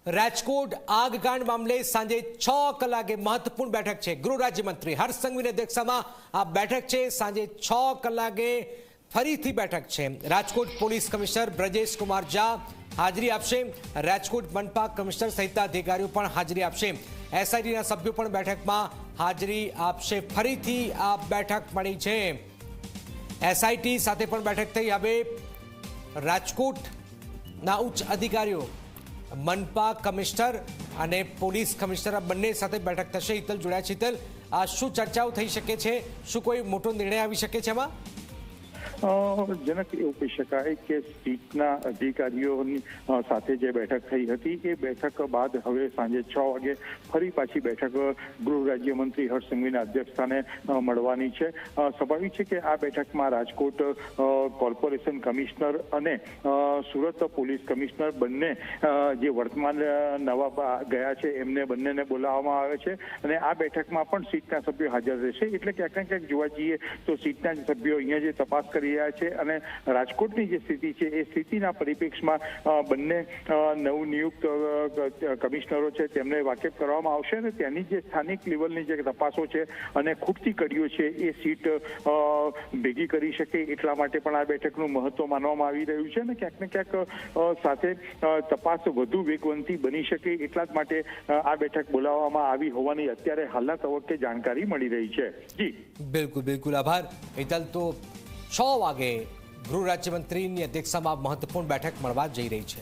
રાજકોટ આગકાંડ મામલે સાંજે 6 કલાકે મહત્વપૂર્ણ બેઠક છે। ગૃહ રાજ્યમંત્રી હર્ષ સંઘવીની અધ્યક્ષતામાં આ બેઠક છે। સાંજે 6 કલાકે ફરીથી બેઠક છે। રાજકોટ પોલીસ કમિશનર બ્રજેશ કુમાર ઝા હાજરી આપશે। રાજકોટ મનપા કમિશનર સહિતના અધિકારીઓ પણ હાજરી આપશે। એસઆઈટીના સભ્યો પણ બેઠકમાં હાજરી આપશે। ફરીથી આ બેઠક મળી છે। એસઆઈટી સાથે પણ બેઠક થઈ। હવે રાજકોટના ઉચ્ચ અધિકારીઓ મનપા કમિશનર અને પોલીસ કમિશનર બંને સાથે બેઠક થશે। હિતલ જોડાયા છે। હિતલ, આ શું ચર્ચાઓ થઈ શકે છે? શું કોઈ મોટો નિર્ણય આવી શકે છે એમાં? જનક એવું કહી શકાય કે સીટના અધિકારીઓની સાથે જે બેઠક થઈ હતી એ બેઠક બાદ હવે સાંજે 6 વાગે ફરી પાછી બેઠક ગૃહ રાજ્યમંત્રી હર્ષ સંઘવીના અધ્યક્ષસ્થાને મળવાની છે। સ્વાભાવિક છે કે આ બેઠકમાં રાજકોટ કોર્પોરેશન કમિશનર અને સુરત પોલીસ કમિશનર બંને જે વર્તમાન નવા ગયા છે એમને બંનેને બોલાવવામાં આવે છે અને આ બેઠકમાં પણ સીટના સભ્યો હાજર રહેશે। એટલે ક્યાંક ને ક્યાંક જોવા જઈએ તો સીટના સભ્યો અહીંયા જે તપાસ કરી રહ્યા છે અને રાજકોટની જે સ્થિતિ છે એ સ્થિતિના પરિપ્રેક્ષમાં બંને નવનિયુક્ત કમિશનરો છે તેમને વાકેફ કરવામાં આવશે અને ત્યાંની જે સ્થાનિક લેવલની જે તપાસો છે અને ખૂટતી કડીઓ છે એ સીટ ભેગી કરી શકે એટલા માટે પણ આ બેઠકનું મહત્વ માનવામાં આવી રહ્યું છે અને ક્યાંક ને ક્યાંક સાથે તપાસ વધુ વેગવંતી બની શકે એટલા જ માટે આ બેઠક બોલાવવામાં આવી હોવાની અત્યારે હાલના તબક્કે જાણકારી મળી રહી છે। જી બિલકુલ બિલકુલ, આભાર હિતલ। તો 6 વાગે ગૃહ રાજ્યમંત્રીની અધ્યક્ષતામાં મહત્વપૂર્ણ બેઠક મળવા જઈ રહી છે।